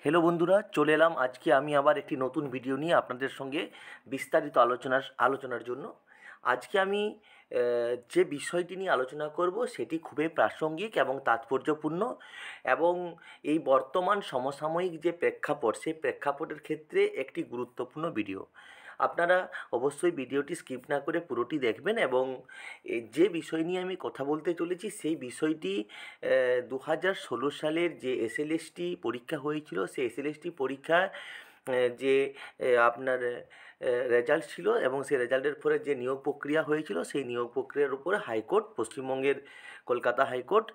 Hello বন্ধুরা, চলে এলাম আজকে আমি আবার একটি নতুন ভিডিও নিয়ে আপনাদের সঙ্গে বিস্তারিত আলোচনার জন্য। আজকে আমি যে বিষয়টি নিয়ে আলোচনা করব সেটি খুবই প্রাসঙ্গিক এবং তাৎপর্যপূর্ণ, এবং এই বর্তমান সমসাময়িক যে প্রেক্ষাপট, সেই প্রেক্ষাপটের ক্ষেত্রে একটি গুরুত্বপূর্ণ ভিডিও। আপনারা অবশ্যই ভিডিওটি স্কিপ না করে পুরোটি দেখবেন, এবং যে বিষয় নিয়ে আমি কথা বলতে চলেছি সেই বিষয়টি 2016 সালের যে এসএলএসটি পরীক্ষা হয়েছিল, সেই এসএলএসটি পরীক্ষায় যে আপনার রেজাল্ট ছিল, এবং সেই রেজাল্টের পরে যে নিয়োগ প্রক্রিয়া হয়েছিল, সেই নিয়োগ প্রক্রিয়ার উপরে হাইকোর্ট, পশ্চিমবঙ্গের কলকাতা হাইকোর্ট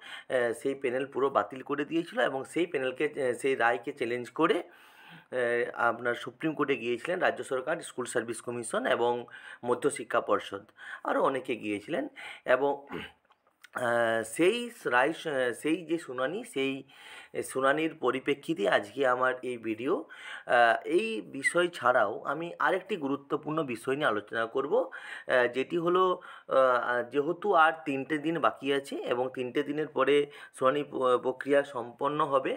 সেই প্যানেল পুরো বাতিল করে দিয়েছিল, এবং সেই প্যানেলকে সেই রায়কে চ্যালেঞ্জ করে আপনার সুপ্রিম কোর্টে গিয়েছিলেন রাজ্য সরকার, স্কুল সার্ভিস কমিশন এবং মধ্যশিক্ষা পর্ষদ, আরও অনেকে গিয়েছিলেন। এবং সেই রায়, সেই যে শুনানি, সেই শুনানির পরিপ্রেক্ষিতে আজকে আমার এই ভিডিও। এই বিষয় ছাড়াও আমি আরেকটি গুরুত্বপূর্ণ বিষয় নিয়ে আলোচনা করব, যেটি হলো যেহেতু আর 3টে দিন বাকি আছে এবং 3টে দিনের পরে শুনানি প্রক্রিয়া সম্পন্ন হবে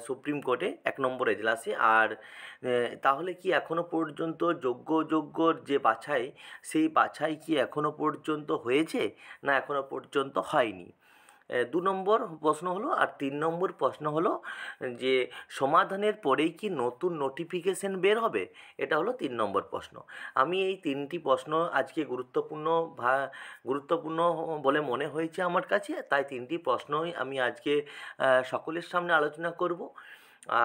সুপ্রিম কোর্টে 1 নম্বর এজলাসে। আর তাহলে কি এখনও পর্যন্ত যোগ্যর যে বাছাই, সেই বাছাই কি এখনও পর্যন্ত হয়েছে না এখনও পর্যন্ত হয়নি? 2 নম্বর প্রশ্ন হলো। আর 3 নম্বর প্রশ্ন হলো যে সমাধানের পরেই কি নতুন নোটিফিকেশন বের হবে? এটা হলো 3 নম্বর প্রশ্ন। আমি এই 3টি প্রশ্ন আজকে গুরুত্বপূর্ণ বলে মনে হয়েছে আমার কাছে, তাই 3টি প্রশ্নই আমি আজকে সকলের সামনে আলোচনা করব।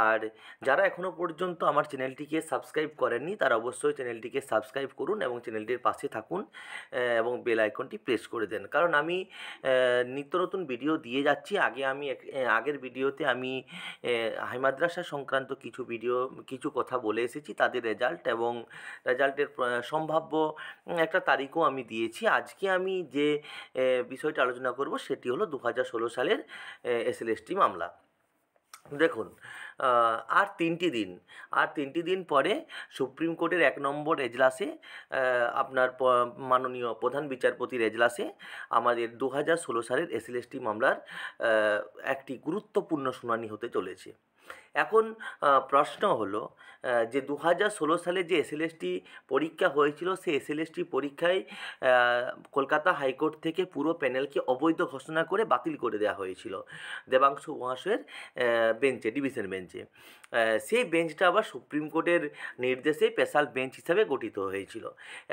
আর যারা এখনও পর্যন্ত আমার চ্যানেলটিকে সাবস্ক্রাইব করেননি, তারা অবশ্যই চ্যানেলটিকে সাবস্ক্রাইব করুন এবং চ্যানেলটির পাশে থাকুন, এবং বেল আইকনটি প্রেস করে দেন, কারণ আমি নিত্য নতুন ভিডিও দিয়ে যাচ্ছি। আগের ভিডিওতে আমি হাই মাদ্রাসা সংক্রান্ত কিছু কথা বলে এসেছি, তাদের রেজাল্ট এবং রেজাল্টের সম্ভাব্য একটা তারিখও আমি দিয়েছি। আজকে আমি যে বিষয়টা আলোচনা করব সেটি হলো 2016 সালের এসএলএসটি মামলা। দেখুন, আর তিনটি দিন পরে সুপ্রিম কোর্টের 1 নম্বর এজলাসে আপনার মাননীয় প্রধান বিচারপতির এজলাসে আমাদের 2016 সালের এসএলএসটি মামলার একটি গুরুত্বপূর্ণ শুনানি হতে চলেছে। এখন প্রশ্ন হলো যে 2016 সালে যে এসএলএসটি পরীক্ষা হয়েছিল, সেই এসএলএসটি পরীক্ষায় কলকাতা হাইকোর্ট থেকে পুরো প্যানেলকে অবৈধ ঘোষণা করে বাতিল করে দেওয়া হয়েছিল দেবাংশু মহাশয়ের ডিভিশন বেঞ্চে। সেই বেঞ্চটা আবার সুপ্রিম কোর্টের নির্দেশে স্পেশাল বেঞ্চ হিসাবে গঠিত হয়েছিল।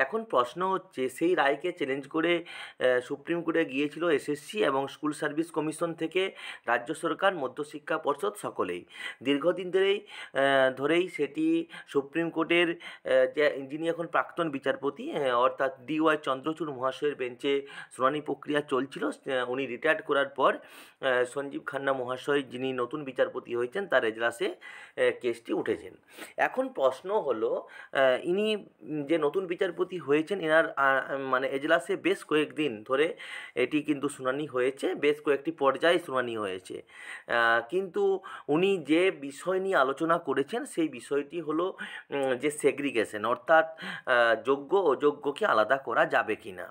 এখন প্রশ্ন হচ্ছে, সেই রায়কে চ্যালেঞ্জ করে সুপ্রিম কোর্টে গিয়েছিল এসএসসি এবং স্কুল সার্ভিস কমিশন থেকে রাজ্য সরকার, মধ্যশিক্ষা পর্ষদ সকলেই। দীর্ঘদিন ধরেই সেটি সুপ্রিম কোর্টের যিনি এখন প্রাক্তন বিচারপতি অর্থাৎ DY চন্দ্রচূড় মহাশয়ের বেঞ্চে শুনানি প্রক্রিয়া চলছিল। উনি রিটায়ার্ড করার পর সঞ্জীব খান্না মহাশয়, যিনি নতুন বিচারপতি হয়েছেন, তার এজলাসে কেসটি উঠেছেন। এখন প্রশ্ন হলো, ইনি যে নতুন বিচারপতি হয়েছেন, এনার মানে এজলাসে বেশ কয়েকদিন ধরে এটি কিন্তু শুনানি হয়েছে, বেশ কয়েকটি পর্যায়ে শুনানি হয়েছে, কিন্তু উনি যে বিষয় নিয়ে আলোচনা করেছেন সেই বিষয়টি হলো যে সেগ্রিগেশন, অর্থাৎ যোগ্য অযোগ্যকে আলাদা করা যাবে কি না।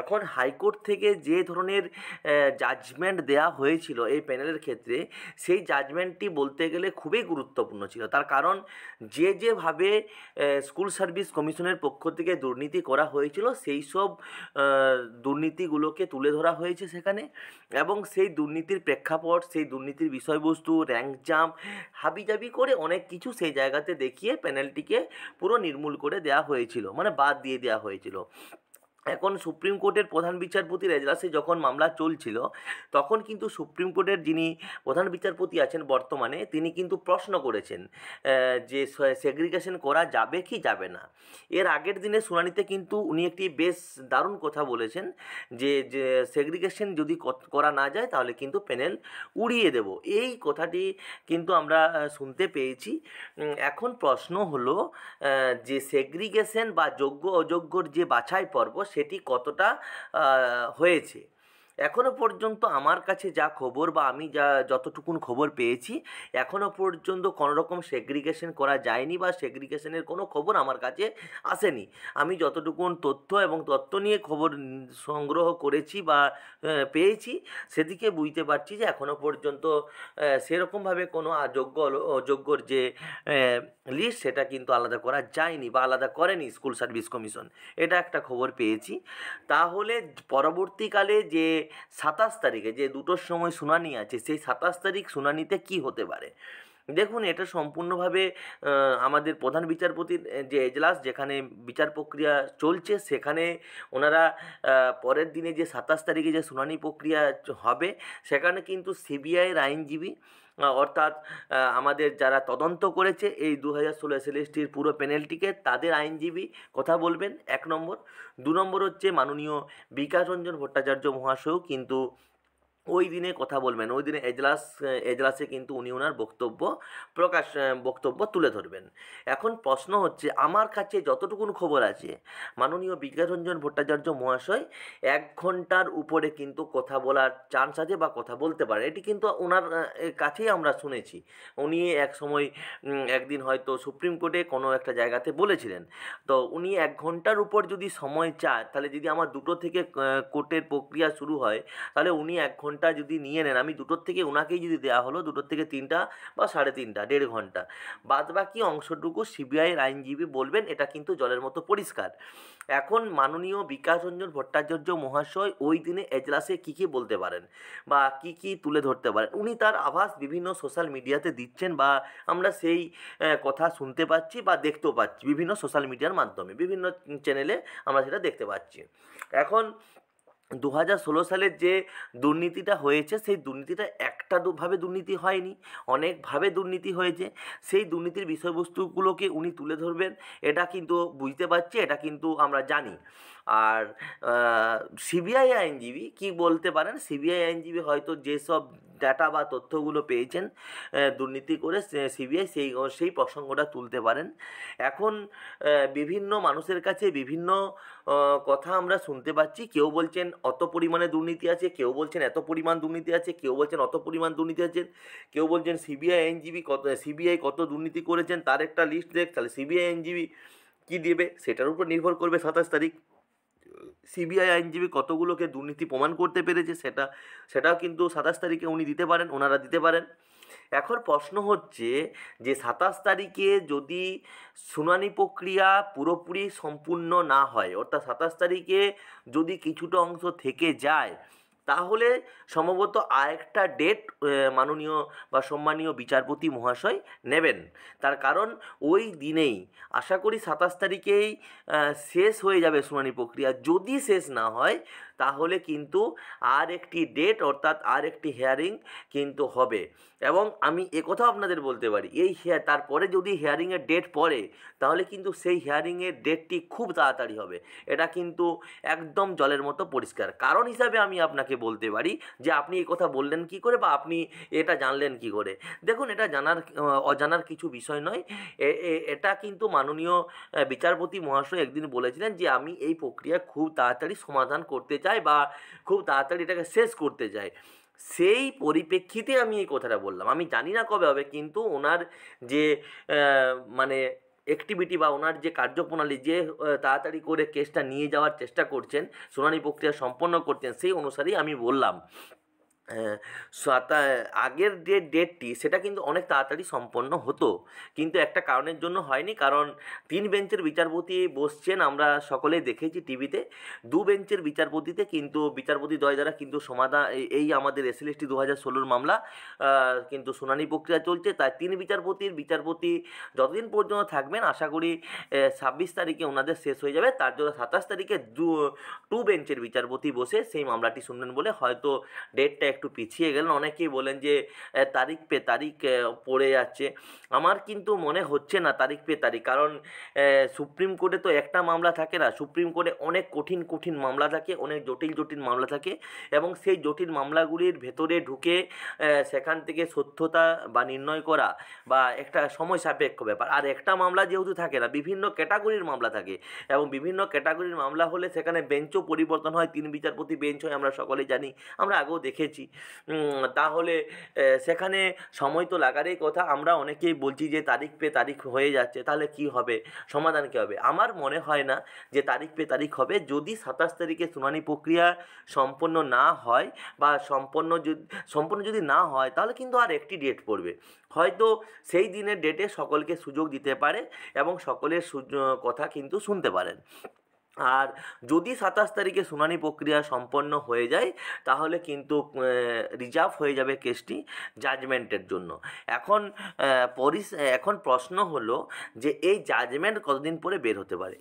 এখন হাইকোর্ট থেকে যে ধরনের জাজমেন্ট দেওয়া হয়েছিল এই প্যানেলের ক্ষেত্রে, সেই জাজমেন্টটি বলতে গেলে খুবই গুরুত্বপূর্ণ ছিল। তার কারণ যেভাবে স্কুল সার্ভিস কমিশনের পক্ষ থেকে দুর্নীতি করা হয়েছিল, সেই সব দুর্নীতিগুলোকে তুলে ধরা হয়েছে সেখানে, এবং সেই দুর্নীতির প্রেক্ষাপট, সেই দুর্নীতির বিষয়বস্তু, র্যাঙ্ক জাম্প, হাবিজাবি করে অনেক কিছু সেই জায়গাতে দেখিয়ে প্যানেলটিকে পুরো নির্মূল করে দেওয়া হয়েছিল, মানে বাদ দিয়ে দেওয়া হয়েছিল। এখন সুপ্রিম কোর্টের প্রধান বিচারপতির এজলাসে যখন মামলা চলছিল, তখন কিন্তু সুপ্রিম কোর্টের যিনি প্রধান বিচারপতি আছেন বর্তমানে, তিনি কিন্তু প্রশ্ন করেছেন যে সেগ্রিগেশন করা যাবে কি যাবে না। এর আগের দিনের শুনানিতে কিন্তু উনি একটি বেশ দারুণ কথা বলেছেন যে সেগ্রিগেশন যদি করা না যায় তাহলে কিন্তু প্যানেল উড়িয়ে দেব, এই কথাটি কিন্তু আমরা শুনতে পেয়েছি। এখন প্রশ্ন হলো যে সেগ্রিগেশন বা যোগ্য অযোগ্যর যে বাছাই পর্ব, সেটি কতটা হয়েছে। এখনো পর্যন্ত আমার কাছে যা খবর বা আমি যতটুকুন খবর পেয়েছি, এখনো পর্যন্ত কোনো রকম সেগ্রিগেশন করা যায়নি বা সেগ্রিগেশনের কোনো খবর আমার কাছে আসেনি। আমি যতটুকুন তথ্য এবং তত্ত্ব নিয়ে খবর সংগ্রহ করেছি বা পেয়েছি, সেদিকে বুঝতে পারছি যে এখনো পর্যন্ত সেরকমভাবে কোনো অযোগ্যর যে লিস্ট, সেটা কিন্তু আলাদা করা যায়নি বা আলাদা করেনি স্কুল সার্ভিস কমিশন। এটা একটা খবর পেয়েছি। তাহলে পরবর্তীকালে যে 27 তারিখে যে 2টোর সময় শুনানি আছে, সেই 27 তারিখ শুনানিতে কি হতে পারে? দেখুন, এটা সম্পূর্ণভাবে আমাদের প্রধান বিচারপতির যে এজলাস, যেখানে বিচার প্রক্রিয়া চলছে, সেখানে ওনারা পরের দিনে যে 27 তারিখে যে শুনানি প্রক্রিয়া হবে, সেখানে কিন্তু সিবিআইয়ের আইনজীবী, অর্থাৎ আমাদের যারা তদন্ত করেছে এই 2016 এসএলএসটির পুরো প্যানেলটিকে, তাদের আইনজীবী কথা বলবেন 1 নম্বর। 2 নম্বর হচ্ছে মাননীয় বিকাশ রঞ্জন ভট্টাচার্য মহাশয়ও কিন্তু ওই দিনে কথা বলবেন। ওই দিনে এজলাসে কিন্তু উনি ওনার বক্তব্য তুলে ধরবেন। এখন প্রশ্ন হচ্ছে, আমার কাছে যতটুকুন খবর আছে, মাননীয় বিকাশ রঞ্জন ভট্টাচার্য মহাশয় 1 ঘন্টার উপরে কিন্তু কথা বলার চান্স আছে বা কথা বলতে পারে। এটি কিন্তু ওনার কাছেই আমরা শুনেছি। উনি এক সময় একদিন হয়তো সুপ্রিম কোর্টে কোনো একটা জায়গাতে বলেছিলেন। তো উনি 1 ঘন্টার উপর যদি সময় চায়, তাহলে যদি আমার 2টো থেকে কোর্টের প্রক্রিয়া শুরু হয়, তাহলে উনি 1 ঘন্টা যদি নিয়ে নেন, আমি 2টোর থেকে ওনাকেই যদি দেওয়া হলো 2টোর থেকে 3টা বা 3.5টা, 1.5 ঘন্টা। বাদবাকি অংশটুকু সিবিআইয়ের আইনজীবী বলবেন। এটা কিন্তু জলের মতো পরিষ্কার। এখন মাননীয় বিকাশ রঞ্জন ভট্টাচার্য মহাশয় ওই দিনে এজলাসে কী কী বলতে পারেন বা কী কী তুলে ধরতে পারেন, উনি তার আভাস বিভিন্ন সোশ্যাল মিডিয়াতে দিচ্ছেন বা আমরা সেই কথা শুনতে পাচ্ছি বা দেখতেও পাচ্ছি বিভিন্ন সোশ্যাল মিডিয়ার মাধ্যমে, বিভিন্ন চ্যানেলে আমরা সেটা দেখতে পাচ্ছি। এখন 2016 সালের যে দুর্নীতিটা হয়েছে, সেই দুর্নীতিটা একটা ভাবে দুর্নীতি হয়নি, অনেকভাবে দুর্নীতি হয়েছে। সেই দুর্নীতির বিষয়বস্তুগুলোকে উনি তুলে ধরবেন, এটা কিন্তু বুঝতে পারছি, এটা কিন্তু আমরা জানি। আর সিবিআই আইনজীবী কি বলতে পারেন, সিবিআই আইনজীবী হয়তো যেসব ডাটা বা তথ্যগুলো পেয়েছেন দুর্নীতি করে, সিবিআই সেই প্রসঙ্গটা তুলতে পারেন। এখন বিভিন্ন মানুষের কাছে বিভিন্ন কথা আমরা শুনতে পাচ্ছি। কেউ বলছেন অত পরিমাণে দুর্নীতি আছে, কেউ বলছেন এত পরিমাণ দুর্নীতি আছে, কেউ বলছেন অত পরিমাণ দুর্নীতি আছে, কেউ বলছেন সিবিআই কত দুর্নীতি করেছেন তার একটা লিস্ট দেখ। তাহলে সিবিআই আইনজীবী কী দেবে, সেটার উপর নির্ভর করবে 27 তারিখ। সিবিআই আইনজীবী কতগুলোকে দুর্নীতি প্রমাণ করতে পেরেছে, সেটাও কিন্তু 27 তারিখে উনি দিতে পারেন, ওনারা দিতে পারেন। এখন প্রশ্ন হচ্ছে যে 27 তারিখে যদি শুনানি প্রক্রিয়া পুরোপুরি সম্পূর্ণ না হয়, অর্থাৎ 27 তারিখে যদি কিছুটা অংশ থেকে যায়, তাহলে সম্ভবত আরেকটা ডেট মাননীয় বা সম্মানীয় বিচারপতি মহাশয় নেবেন। তার কারণ ওই দিনেই আশা করি 27 তারিখেই শেষ হয়ে যাবে শুনানি প্রক্রিয়া। যদি শেষ না হয়, তাহলে কিন্তু আর একটি ডেট, অর্থাৎ আর একটি হিয়ারিং কিন্তু হবে। এবং আমি একথাও আপনাদের বলতে পারি, তারপরে যদি হিয়ারিংয়ের ডেট পড়ে, তাহলে কিন্তু সেই হিয়ারিংয়ের ডেটটি খুব তাড়াতাড়ি হবে। এটা কিন্তু একদম জলের মতো পরিষ্কার। কারণ হিসাবে আমি আপনাকে বলতে পারি যে আপনি এই কথা বললেন কী করে বা আপনি এটা জানলেন কী করে। দেখুন, এটা অজানার কিছু বিষয় নয়। এটা কিন্তু মাননীয় বিচারপতি মহাশয় একদিন বলেছিলেন যে আমি এই প্রক্রিয়া খুব তাড়াতাড়ি সমাধান করতে চাই বা খুব তাড়াতাড়ি এটাকে শেষ করতে চাই। সেই পরিপ্রেক্ষিতে আমি এই কথাটা বললাম। আমি জানি না কবে হবে, কিন্তু ওনার যে মানে অ্যাক্টিভিটি বা ওনার যে কার্যপ্রণালী, যে তাড়াতাড়ি করে কেসটা নিয়ে যাওয়ার চেষ্টা করছেন, শুনানি প্রক্রিয়া সম্পন্ন করছেন, সেই অনুসারেই আমি বললাম। আগের যে ডেটটি, সেটা কিন্তু অনেক তাড়াতাড়ি সম্পন্ন হতো, কিন্তু একটা কারণের জন্য হয়নি। কারণ 3 বেঞ্চের বিচারপতি বসছেন, আমরা সকলেই দেখেছি টিভিতে। 2 বেঞ্চের বিচারপতিতে কিন্তু বিচারপতিদ্বয় দ্বারা কিন্তু এই আমাদের এসএলএসটি 2016 মামলা কিন্তু শুনানি প্রক্রিয়া চলছে। তাই 3 বিচারপতি যতদিন পর্যন্ত থাকবেন, আশা করি 26 তারিখে ওনাদের শেষ হয়ে যাবে। তার জন্য 27 তারিখে 2 বেঞ্চের বিচারপতি বসে সেই মামলাটি শুনবেন বলে হয়তো ডেটটা একটু পিছিয়ে গেলেন। অনেকেই বলেন যে তারিখ পে তারিখ পড়ে যাচ্ছে। আমার কিন্তু মনে হচ্ছে না তারিখ পে তারিখ, কারণ সুপ্রিম কোর্টে তো একটা মামলা থাকে না, সুপ্রিম কোর্টে অনেক কঠিন কঠিন মামলা থাকে, অনেক জটিল জটিল মামলা থাকে, এবং সেই জটিল মামলাগুলির ভেতরে ঢুকে সেখান থেকে সত্যতা বা নির্ণয় করা বা একটা সময় সাপেক্ষ ব্যাপার। আর একটা মামলা যেহেতু থাকে না, বিভিন্ন ক্যাটাগরির মামলা থাকে, এবং বিভিন্ন ক্যাটাগরির মামলা হলে সেখানে বেঞ্চও পরিবর্তন হয়, 3 বিচারপতি বেঞ্চ হয়, আমরা সকলেই জানি, আমরা আগেও দেখেছি। তাহলে সেখানে সময় তো লাগারই কথা। আমরা অনেকেই বলছি যে তারিখ পে তারিখ হয়ে যাচ্ছে, তাহলে কি হবে, সমাধান কী হবে? আমার মনে হয় না যে তারিখ পে তারিখ হবে। যদি 27 তারিখে শুনানি প্রক্রিয়া সম্পন্ন না হয় বা সম্পন্ন যদি না হয়, তাহলে কিন্তু আর একটি ডেট পড়বে। হয়তো সেই দিনের ডেটে সকলকে সুযোগ দিতে পারে এবং সকলের কথা কিন্তু শুনতে পারেন। আর যদি 27 তারিখে শুনানি প্রক্রিয়া সম্পন্ন হয়ে যায়, তাহলে কিন্তু রিজার্ভ হয়ে যাবে কেসটি জাজমেন্টের জন্য। এখন এখন প্রশ্ন হলো যে এই জাজমেন্ট কতদিন পরে বের হতে পারে?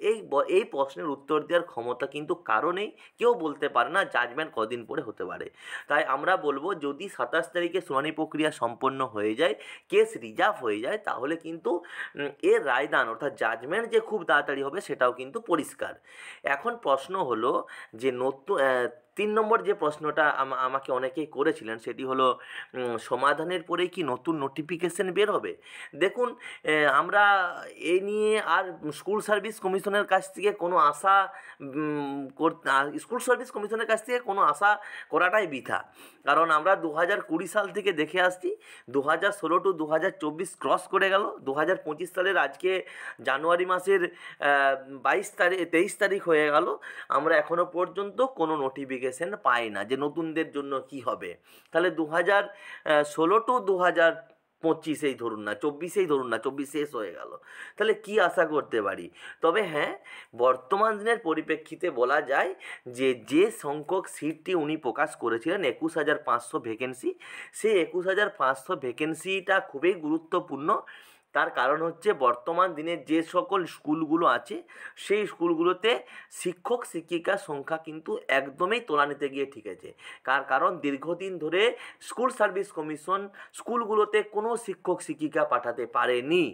এই প্রশ্নের উত্তর দেওয়ার ক্ষমতা কিন্তু কারো নেই, কেউ বলতে পারে না জাজমেন্ট কতদিন পরে হতে পারে। তাই আমরা বলবো, যদি 27 তারিখে শুনানি প্রক্রিয়া সম্পন্ন হয়ে যায়, কেস রিজার্ভ হয়ে যায়, তাহলে কিন্তু এর রায়দান অর্থাৎ জাজমেন্ট যে খুব তাড়াতাড়ি হবে সেটাও কিন্তু পরিষ্কার। এখন প্রশ্ন হলো যে 3 নম্বর যে প্রশ্নটা আমাকে অনেকেই করেছিলেন, সেটি হলো সমাধানের পরেই কি নতুন নোটিফিকেশন বের হবে? দেখুন, আমরা এই নিয়ে আর স্কুল সার্ভিস কমিশনের কাছ থেকে কোনো আশা স্কুল সার্ভিস কমিশনের কাছ থেকে কোনো আশা করাটাই বৃথা। কারণ আমরা 2020 সাল থেকে দেখে আসছি, 2016 টু 2024 ক্রস করে গেল, 2025 সালের আজকে জানুয়ারি মাসের 23 তারিখ হয়ে গেল, আমরা এখনও পর্যন্ত কোনো নোটিফিকেশন পাই না যে নতুনদের জন্য কি হবে। তাহলে 2016 টু 2025 ধরুন না, 24 শেষ হয়ে গেল, তাহলে কি আশা করতে পারি? তবে হ্যাঁ, বর্তমান দিনের পরিপ্রেক্ষিতে বলা যায় যে সংখ্যক সিটটি উনি প্রকাশ করেছিলেন 21,500 ভ্যাকেন্সি, সেই 21,500 ভ্যাকেন্সিটা খুবই গুরুত্বপূর্ণ। তার কারণ হচ্ছে, বর্তমান দিনে যে সকল স্কুলগুলো আছে, সেই স্কুলগুলোতে শিক্ষক শিক্ষিকার সংখ্যা কিন্তু একদমই তলানিতে গিয়ে ঠেকেছে। কারণ দীর্ঘদিন ধরে স্কুল সার্ভিস কমিশন স্কুলগুলোতে কোনো শিক্ষক শিক্ষিকা পাঠাতে পারেনি।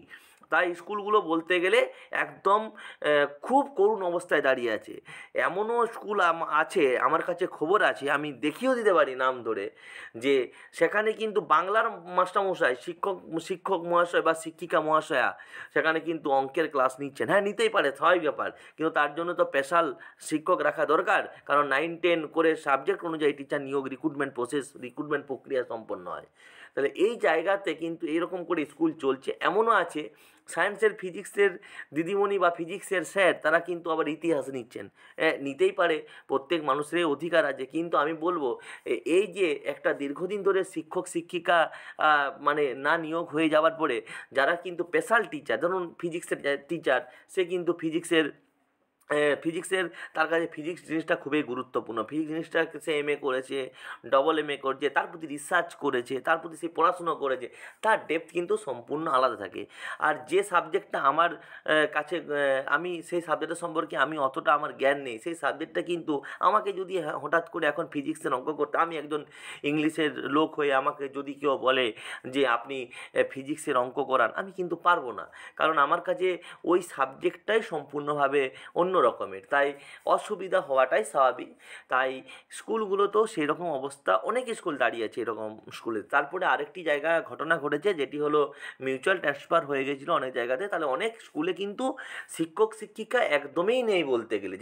তাই স্কুলগুলো বলতে গেলে একদম খুব করুণ অবস্থায় দাঁড়িয়ে আছে। এমনও স্কুল আছে, আমার কাছে খবর আছে, আমি দেখিয়েও দিতে পারি নাম ধরে, যে সেখানে কিন্তু বাংলার মাস্টারমশাই, শিক্ষক মহাশয় বা শিক্ষিকা মহাশয়া সেখানে কিন্তু অঙ্কের ক্লাস নিচ্ছেন। হ্যাঁ, নিতেই পারে, স্বাভাবিক ব্যাপার, কিন্তু তার জন্য তো স্পেশাল শিক্ষক রাখা দরকার, কারণ 9-10 করে সাবজেক্ট অনুযায়ী টিচার নিয়োগ রিক্রুটমেন্ট প্রক্রিয়া সম্পন্ন হয়। তাহলে এই জায়গাতে কিন্তু এরকম করে স্কুল চলছে। এমনও আছে, সায়েন্সের ফিজিক্সের দিদিমণি বা ফিজিক্সের স্যার, তারা কিন্তু আবার ইতিহাস নিচ্ছেন। নিতেই পারে, প্রত্যেক মানুষেরই অধিকার আছে, কিন্তু আমি বলবো এই যে একটা দীর্ঘদিন ধরে শিক্ষক শিক্ষিকা মানে না নিয়োগ হয়ে যাওয়ার পরে যারা কিন্তু স্পেশাল টিচার, ধরুন ফিজিক্সের টিচার, সে কিন্তু ফিজিক্সের তার কাছে ফিজিক্স জিনিসটা খুবই গুরুত্বপূর্ণ। ফিজিক্স জিনিসটা সে MA করেছে, MA করছে, তার প্রতি রিসার্চ করেছে, তার প্রতি সে পড়াশুনো করেছে, তার ডেপথ কিন্তু সম্পূর্ণ আলাদা থাকে। আর যে সাবজেক্টটা আমার কাছে, আমি সেই সাবজেক্টের সম্পর্কে আমি অতটা আমার জ্ঞান নেই, সেই সাবজেক্টটা কিন্তু আমাকে যদি হঠাৎ করে এখন ফিজিক্সের অঙ্ক করতে, আমি একজন ইংলিশের লোক হয়ে আমাকে যদি কেউ বলে যে আপনি ফিজিক্সের অঙ্ক করান, আমি কিন্তু পারবো না, কারণ আমার কাছে ওই সাবজেক্টটাই সম্পূর্ণভাবে অন্য রকমের। তাই অসুবিধা হওয়াটাই স্বাভাবিক। তাই স্কুলগুলোতেও সেই রকম অবস্থা, অনেক স্কুল দাঁড়িয়ে আছে এরকম স্কুলে। তারপরে আরেকটি জায়গা ঘটনা ঘটেছে, যেটি হলো মিউচুয়াল ট্রান্সফার হয়ে গেছিলো অনেক জায়গাতে। তাহলে অনেক স্কুলে কিন্তু শিক্ষক শিক্ষিকা একদমই নেই বলতে গেলে,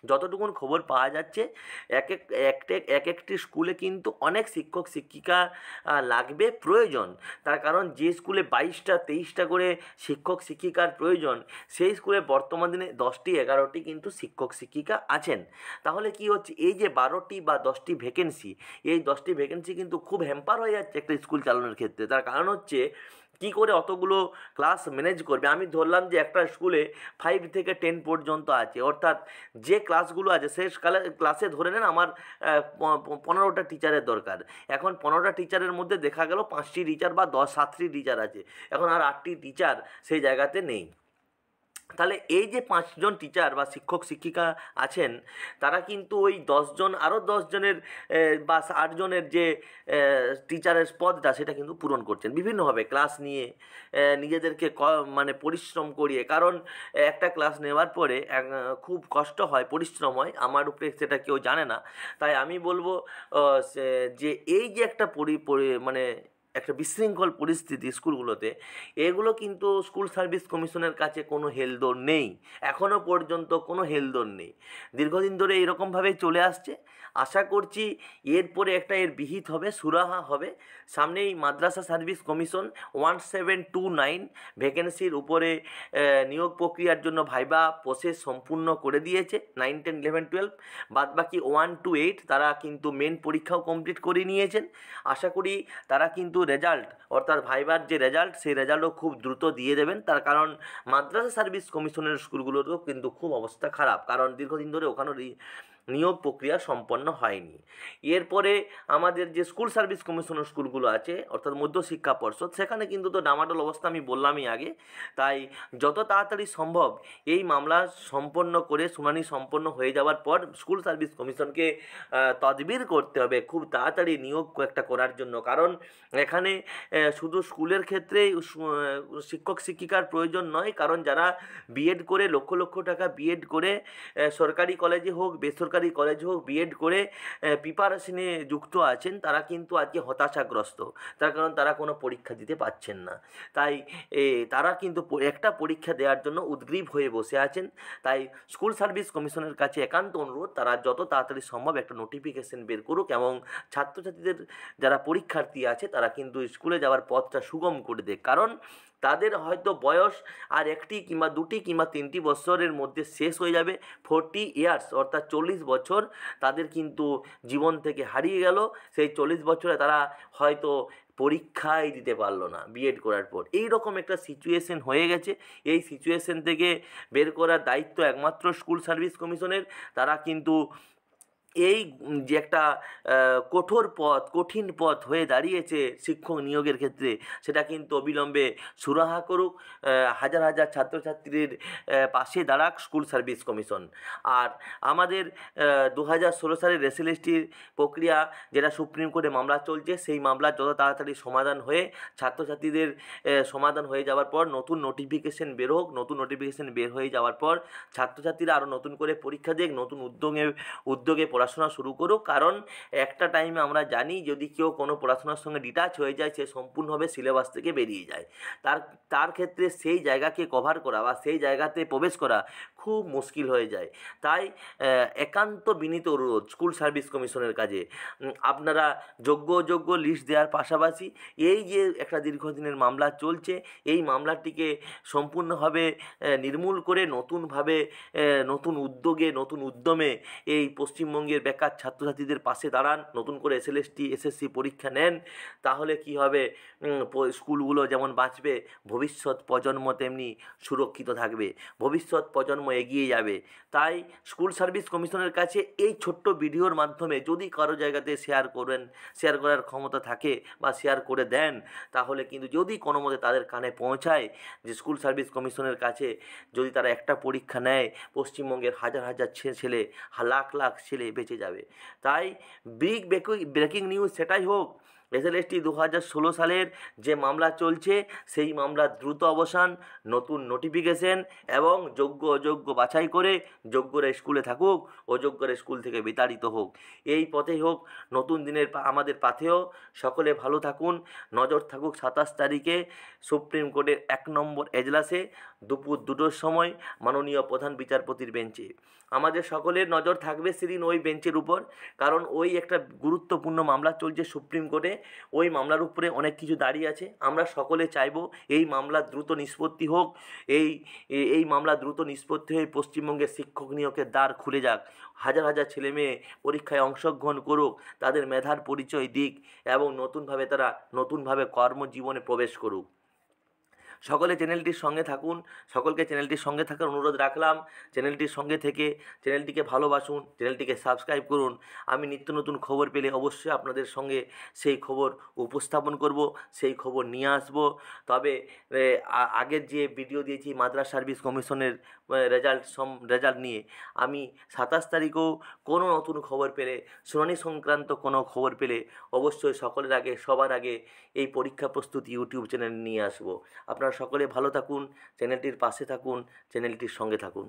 যতটুকুন খবর পাওয়া যাচ্ছে, এক একটি স্কুলে কিন্তু অনেক শিক্ষক শিক্ষিকা লাগবে, প্রয়োজন। তার কারণ যে স্কুলে 22টা-23টা করে শিক্ষক শিক্ষিকার প্রয়োজন, সেই স্কুলে বর্তমান দিনে 10টি-11টি কিন্তু শিক্ষক শিক্ষিকা আছেন। তাহলে কি হচ্ছে, এই যে 12টি বা 10টি ভ্যাকেন্সি, এই 10টি ভ্যাকেন্সি কিন্তু খুব হ্যাম্পার হয়ে যাচ্ছে একটা স্কুল চালানোর ক্ষেত্রে। তার কারণ হচ্ছে, কী করে অতগুলো ক্লাস ম্যানেজ করবে? আমি ধরলাম যে একটা স্কুলে 5 থেকে 10 পর্যন্ত আছে, অর্থাৎ যে ক্লাসগুলো আছে সেই ক্লাসে ধরে নেন আমার 15টা টিচারের দরকার। এখন 15টা টিচারের মধ্যে দেখা গেল 5টি টিচার বা 7টি টিচার আছে, এখন আর 8টি টিচার সেই জায়গাতে নেই। তাহলে এই যে 5 জন টিচার বা শিক্ষক শিক্ষিকা আছেন, তারা কিন্তু ওই 10 জন আরও 10 জনের বা 8 জনের যে টিচারের পদটা সেটা কিন্তু পূরণ করছেন বিভিন্নভাবে ক্লাস নিয়ে, নিজেদেরকে মানে পরিশ্রম করিয়ে। কারণ একটা ক্লাস নেওয়ার পরে খুব কষ্ট হয়, পরিশ্রম হয়, আমার উপরে সেটা কেউ জানে না। তাই আমি বলবো যে এই যে একটা মানে একটা বিশৃঙ্খল পরিস্থিতি স্কুলগুলোতে, এগুলো কিন্তু স্কুল সার্ভিস কমিশনের কাছে কোনো হেলদোল নেই, এখনও পর্যন্ত কোনো হেলদোল নেই, দীর্ঘদিন ধরে এরকমভাবেই চলে আসছে। আশা করছি এরপরে একটা এর বিহিত হবে, সুরাহা হবে। সামনেই মাদ্রাসা সার্ভিস কমিশন 1729 ভ্যাকেন্সির উপরে নিয়োগ প্রক্রিয়ার জন্য ভাইবা প্রসেস সম্পূর্ণ করে দিয়েছে। 9, 10, 11, 12 বাদবাকি 1 to 8 তারা কিন্তু মেন পরীক্ষাও কমপ্লিট করে নিয়েছেন। আশা করি তারা কিন্তু রেজাল্ট, অর্থাৎ ভাইবার যে রেজাল্ট, সেই রেজাল্টও খুব দ্রুত দিয়ে দেবেন। তার কারণ মাদ্রাসা সার্ভিস কমিশনের স্কুলগুলোরও কিন্তু খুব অবস্থা খারাপ, কারণ দীর্ঘদিন ধরে ওখানেও নিয়োগ প্রক্রিয়া সম্পন্ন হয়নি। এরপরে আমাদের যে স্কুল সার্ভিস কমিশনের স্কুলগুলো আছে, অর্থাৎ মধ্যশিক্ষা পর্ষদ, সেখানে কিন্তু তো ডামাডোল অবস্থা আমি বললামই আগে। তাই যত তাড়াতাড়ি সম্ভব এই মামলা সম্পন্ন করে শুনানি সম্পন্ন হয়ে যাওয়ার পর স্কুল সার্ভিস কমিশনকে তদবির করতে হবে খুব তাড়াতাড়ি নিয়োগ একটা করার জন্য। কারণ এখানে শুধু স্কুলের ক্ষেত্রেই শিক্ষক শিক্ষিকার প্রয়োজন নয়, কারণ যারা বিএড করে লক্ষ লক্ষ টাকা বিএড করে সরকারি কলেজে হোক বেসরকারি কলেজে হোক বিএড করে প্রিপারেশনে যুক্ত আছেন, তারা কিন্তু আজকে হতাশাগ্রস্ত। তার কারণ তারা কোনো পরীক্ষা দিতে পারছেন না। তাই তারা কিন্তু একটা পরীক্ষা দেওয়ার জন্য উদগ্রীব হয়ে বসে আছেন। তাই স্কুল সার্ভিস কমিশনের কাছে একান্ত অনুরোধ, তারা যত তাড়াতাড়ি সম্ভব একটা নোটিফিকেশন বের করুক এবং ছাত্রছাত্রীদের যারা পরীক্ষার্থী আছে তারা কিন্তু স্কুলে যাওয়ার পথটা সুগম করে দেয়। কারণ তাদের হয়তো বয়স আর 1টি কিংবা 2টি কিংবা 3টি বছরের মধ্যে শেষ হয়ে যাবে। 40 ইয়ার্স অর্থাৎ 40 বছর তাদের কিন্তু জীবন থেকে হারিয়ে গেল। সেই 40 বছরে তারা হয়তো পরীক্ষাই দিতে পারলো না বিএড করার পর। এই রকম একটা সিচুয়েশন হয়ে গেছে। এই সিচুয়েশন থেকে বের করার দায়িত্ব একমাত্র স্কুল সার্ভিস কমিশনের। তারা কিন্তু এই যে একটা কঠিন পথ হয়ে দাঁড়িয়েছে শিক্ষক নিয়োগের ক্ষেত্রে, সেটা কিন্তু অবিলম্বে সুরাহা করুক। হাজার হাজার ছাত্রছাত্রীর পাশে দাঁড়াক স্কুল সার্ভিস কমিশন। আর আমাদের 2016 সালের এসএলএসটির প্রক্রিয়া, যেটা সুপ্রিম কোর্টে মামলা চলছে, সেই মামলা যত তাড়াতাড়ি সমাধান হয়ে ছাত্রছাত্রীদের সমাধান হয়ে যাওয়ার পর নতুন নোটিফিকেশন বের হোক। নতুন নোটিফিকেশন বের হয়ে যাওয়ার পর ছাত্রছাত্রীরা আরও নতুন করে পরীক্ষা দেখ, নতুন উদ্যোগে পড়াশোনা শুরু করুক। কারণ একটা টাইমে আমরা জানি যদি কেউ কোনো পড়াশোনার সঙ্গে ডিটাচ হয়ে যায়, সে সম্পূর্ণভাবে সিলেবাস থেকে বেরিয়ে যায়। তার ক্ষেত্রে সেই জায়গাকে কভার করা বা সেই জায়গাতে প্রবেশ করা খুব মুশকিল হয়ে যায়। তাই একান্ত বিনীত অনুরোধ স্কুল সার্ভিস কমিশনের কাছে, আপনারা যোগ্য লিস্ট দেওয়ার পাশাপাশি এই যে একটা দীর্ঘদিনের মামলা চলছে, এই মামলাটিকে সম্পূর্ণভাবে নির্মূল করে নতুনভাবে নতুন উদ্যোগে নতুন উদ্যমে এই পশ্চিমবঙ্গের বেকার ছাত্রছাত্রীদের পাশে দাঁড়ান। নতুন করে এসএলএসটি এসএসসি পরীক্ষা নেন। তাহলে কি হবে, স্কুলগুলো যেমন বাঁচবে, ভবিষ্যৎ প্রজন্ম তেমনি সুরক্ষিত থাকবে, ভবিষ্যৎ প্রজন্ম এগিয়ে যাবে। তাই স্কুল সার্ভিস কমিশনের কাছে এই ছোট্ট ভিডিওর মাধ্যমে যদি কারো জায়গাতে শেয়ার করার ক্ষমতা থাকে বা শেয়ার করে দেন, তাহলে কিন্তু যদি কোনো মতে তাদের কানে পৌঁছায় যে স্কুল সার্ভিস কমিশনের কাছে যদি তারা একটা পরীক্ষা নেয়, পশ্চিমবঙ্গের হাজার হাজার ছেলে, লাখ লাখ ছেলে বেঁচে যাবে। তাই ব্রেকিং নিউজ সেটাই হোক, এসএলএসটি 2016 সালের যে মামলা চলছে সেই মামলার দ্রুত অবসান, নতুন নোটিফিকেশন এবং যোগ্য অযোগ্য বাছাই করে যোগ্যরা স্কুলে থাকুক, অযোগ্যরা স্কুল থেকে বিতাড়িত হোক। এই পথেই হোক নতুন দিনের আমাদের পাথেয়। সকলে ভালো থাকুন। নজর থাকুক 27 তারিখে সুপ্রিম কোর্টের 1 নম্বর এজলাসে দুপুর 2টোর সময় মাননীয় প্রধান বিচারপতির বেঞ্চে। আমাদের সকলের নজর থাকবে সেদিন ওই বেঞ্চের উপর, কারণ ওই একটা গুরুত্বপূর্ণ মামলা চলছে সুপ্রিম কোর্টে। ওই মামলার উপরে অনেক কিছু দাঁড়িয়ে আছে। আমরা সকলে চাইব এই মামলা দ্রুত নিষ্পত্তি হোক। এই মামলা দ্রুত নিষ্পত্তি হয়ে পশ্চিমবঙ্গের শিক্ষক নিয়োগের দ্বার খুলে যাক। হাজার হাজার ছেলেমেয়ে পরীক্ষায় অংশগ্রহণ করুক, তাদের মেধার পরিচয় দিক এবং নতুনভাবে তারা কর্মজীবনে প্রবেশ করুক। সকলে চ্যানেলটির সঙ্গে থাকুন, সকলকে চ্যানেলটির সঙ্গে থাকার অনুরোধ রাখলাম। চ্যানেলটির সঙ্গে থেকে চ্যানেলটিকে ভালোবাসুন, চ্যানেলটিকে সাবস্ক্রাইব করুন। আমি নিত্য নতুন খবর পেলে অবশ্যই আপনাদের সঙ্গে সেই খবর উপস্থাপন করব, সেই খবর নিয়ে আসব। তবে আগের যে ভিডিও দিয়েছি মাদ্রাস সার্ভিস কমিশনের রেজাল্ট নিয়ে, আমি 27 তারিখেও কোনো নতুন খবর পেলে, শুনানি সংক্রান্ত কোনো খবর পেলে অবশ্যই সকলের আগে, সবার আগে এই পরীক্ষা প্রস্তুতি ইউটিউব চ্যানেল নিয়ে আসব। আপনারা সকলে ভালো থাকুন, চ্যানেলটির পাশে থাকুন, চ্যানেলটির সঙ্গে থাকুন।